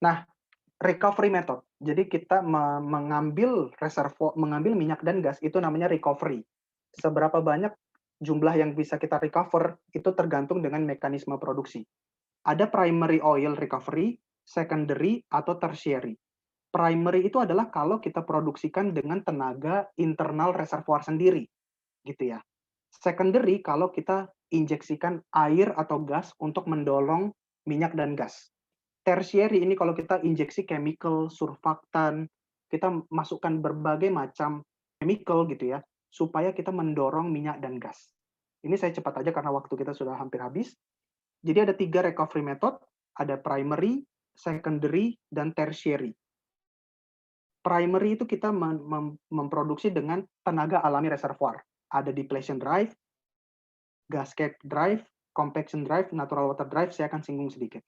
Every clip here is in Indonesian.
Nah, recovery method. Jadi kita mengambil minyak dan gas itu namanya recovery. Seberapa banyak jumlah yang bisa kita recover itu tergantung dengan mekanisme produksi. Ada primary oil recovery, secondary, atau tertiary. Primary itu adalah kalau kita produksikan dengan tenaga internal reservoir sendiri, gitu ya. Secondary kalau kita injeksikan air atau gas untuk mendorong minyak dan gas. Tertiary ini kalau kita injeksi chemical, surfaktan, kita masukkan berbagai macam chemical gitu ya, supaya kita mendorong minyak dan gas. Ini saya cepat aja karena waktu kita sudah hampir habis. Jadi ada 3 recovery method, ada primary, secondary, dan tertiary. Primary itu kita memproduksi dengan tenaga alami reservoir. Ada depletion drive, gasket drive, compaction drive, natural water drive, saya akan singgung sedikit.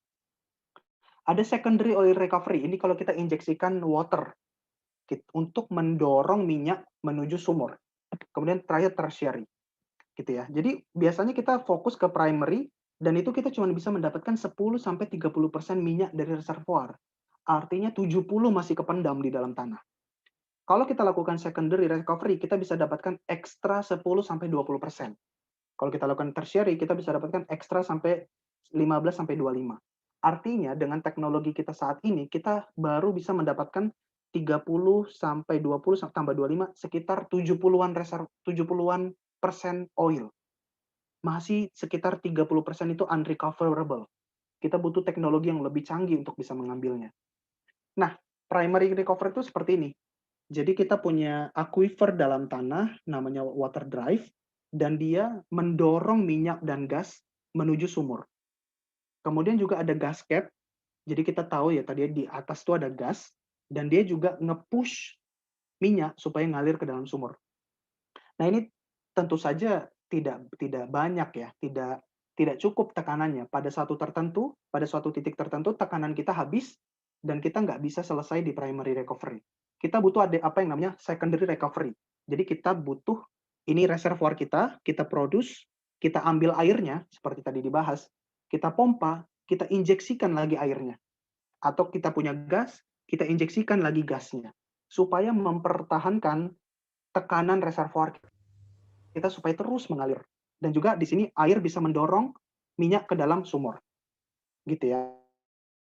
Ada secondary oil recovery, ini kalau kita injeksikan water untuk mendorong minyak menuju sumur. Kemudian terakhir tertiary, gitu ya. Jadi biasanya kita fokus ke primary, dan itu kita cuma bisa mendapatkan 10-30% minyak dari reservoir. Artinya 70 masih kependam di dalam tanah. Kalau kita lakukan secondary recovery, kita bisa dapatkan ekstra 10-20%. Kalau kita lakukan tertiary, kita bisa dapatkan ekstra sampai 15-25. Artinya dengan teknologi kita saat ini, kita baru bisa mendapatkan 30-20 tambah 25 sekitar 70-an persen oil. Masih sekitar 30% itu unrecoverable. Kita butuh teknologi yang lebih canggih untuk bisa mengambilnya. Nah, primary recovery itu seperti ini. Jadi kita punya aquifer dalam tanah, namanya water drive, dan dia mendorong minyak dan gas menuju sumur. Kemudian juga ada gas cap, jadi kita tahu ya tadi di atas itu ada gas, dan dia juga nge-push minyak supaya ngalir ke dalam sumur. Nah ini tentu saja tidak banyak ya, tidak cukup tekanannya. Pada suatu titik tertentu tekanan kita habis, dan kita nggak bisa selesai di primary recovery. Kita butuh ada apa yang namanya secondary recovery. Jadi kita butuh ini reservoir kita produce, kita ambil airnya seperti tadi dibahas, kita pompa, kita injeksikan lagi airnya. Atau kita punya gas, kita injeksikan lagi gasnya. Supaya mempertahankan tekanan reservoir kita supaya terus mengalir. Dan juga di sini air bisa mendorong minyak ke dalam sumur. Gitu ya.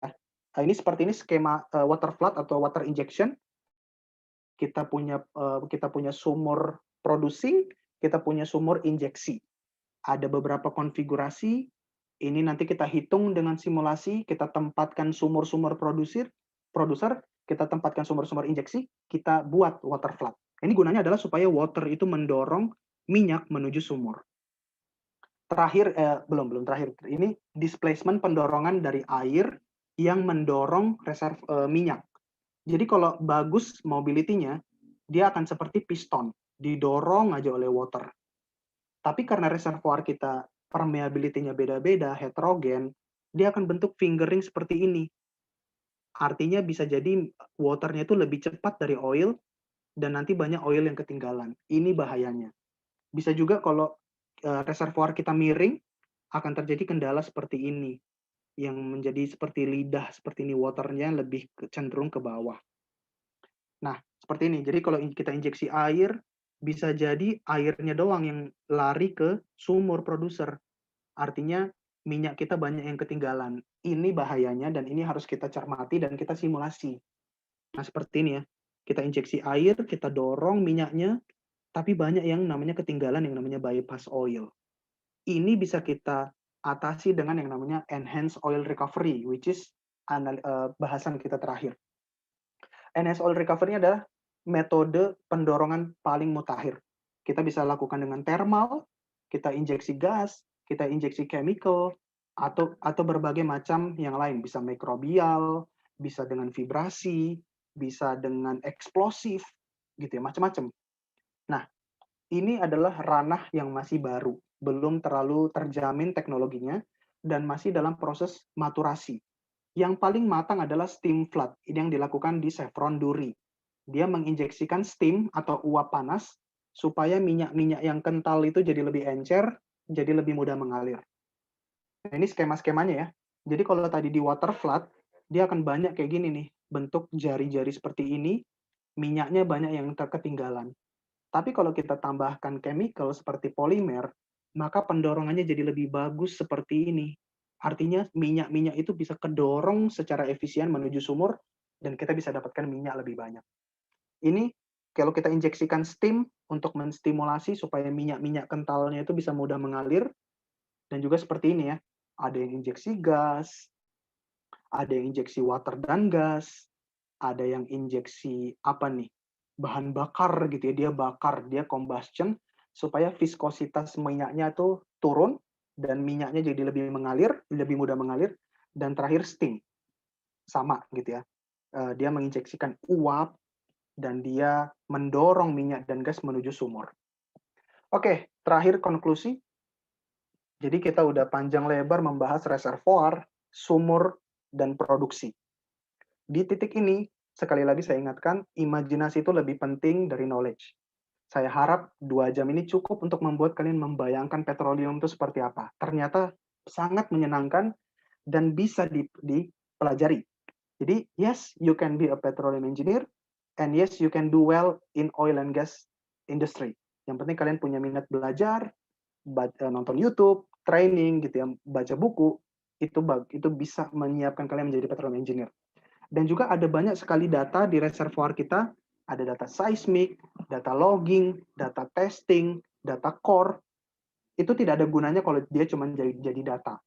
Nah, ini seperti ini skema water flood atau water injection. Kita punya sumur producing, kita punya sumur injeksi. Ada beberapa konfigurasi. Ini nanti kita hitung dengan simulasi, kita tempatkan sumur-sumur produser, kita tempatkan sumur-sumur injeksi, kita buat water flood. Ini gunanya adalah supaya water itu mendorong minyak menuju sumur. Terakhir, belum terakhir. Ini displacement pendorongan dari air yang mendorong minyak. Jadi kalau bagus mobility-nya, dia akan seperti piston, didorong aja oleh water. Tapi karena reservoir kita permeability-nya beda-beda, heterogen, dia akan bentuk fingering seperti ini. Artinya bisa jadi water-nya itu lebih cepat dari oil, dan nanti banyak oil yang ketinggalan. Ini bahayanya. Bisa juga kalau reservoir kita miring, akan terjadi kendala seperti ini, yang menjadi seperti lidah, seperti ini, water-nya lebih cenderung ke bawah. Nah, seperti ini. Jadi kalau kita injeksi air, bisa jadi airnya doang yang lari ke sumur produser. Artinya minyak kita banyak yang ketinggalan. Ini bahayanya dan ini harus kita cermati dan kita simulasi. Nah, seperti ini ya. Kita injeksi air, kita dorong minyaknya, tapi banyak yang namanya ketinggalan, yang namanya bypass oil. Ini bisa kita atasi dengan yang namanya enhanced oil recovery, which is bahasan kita terakhir. Enhanced oil recovery adalah metode pendorongan paling mutakhir. Kita bisa lakukan dengan thermal, kita injeksi gas, kita injeksi chemical, atau berbagai macam yang lain. Bisa mikrobial, bisa dengan vibrasi, bisa dengan eksplosif, gitu ya, macam-macam. Nah, ini adalah ranah yang masih baru, belum terlalu terjamin teknologinya, dan masih dalam proses maturasi. Yang paling matang adalah steam flood, ini yang dilakukan di Chevron Duri. Dia menginjeksikan steam atau uap panas, supaya minyak-minyak yang kental itu jadi lebih encer, jadi lebih mudah mengalir. Nah, ini skema-skemanya ya. Jadi kalau tadi di water flood, dia akan banyak kayak gini nih, bentuk jari-jari seperti ini, minyaknya banyak yang ketinggalan. Tapi kalau kita tambahkan chemical seperti polimer, maka pendorongannya jadi lebih bagus seperti ini. Artinya minyak-minyak itu bisa kedorong secara efisien menuju sumur dan kita bisa dapatkan minyak lebih banyak. Ini kalau kita injeksikan steam untuk menstimulasi supaya minyak-minyak kentalnya itu bisa mudah mengalir, dan juga seperti ini ya, ada yang injeksi gas, ada yang injeksi water dan gas, ada yang injeksi apa nih, bahan bakar gitu ya, dia combustion supaya viskositas minyaknya tuh turun dan minyaknya jadi lebih mengalir, lebih mudah mengalir, dan terakhir steam, sama gitu ya. Dia menginjeksikan uap dan dia mendorong minyak dan gas menuju sumur. Oke, terakhir konklusi. Jadi kita udah panjang lebar membahas reservoir, sumur, dan produksi. Di titik ini, sekali lagi saya ingatkan, imajinasi itu lebih penting dari knowledge. Saya harap 2 jam ini cukup untuk membuat kalian membayangkan petroleum itu seperti apa. Ternyata sangat menyenangkan dan bisa dipelajari. Jadi, yes, you can be a petroleum engineer, and yes, you can do well in oil and gas industry. Yang penting kalian punya minat belajar, nonton YouTube, training gitu ya, baca buku, itu bisa menyiapkan kalian menjadi petroleum engineer. Dan juga ada banyak sekali data di reservoir kita, ada data seismik, data logging, data testing, data core. Itu tidak ada gunanya kalau dia cuma jadi data.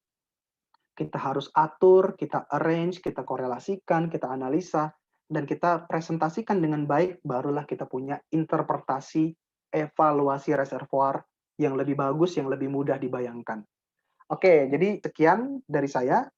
Kita harus atur, kita arrange, kita korelasikan, kita analisa, dan kita presentasikan dengan baik, barulah kita punya interpretasi, evaluasi reservoir yang lebih bagus, yang lebih mudah dibayangkan. Oke, jadi sekian dari saya.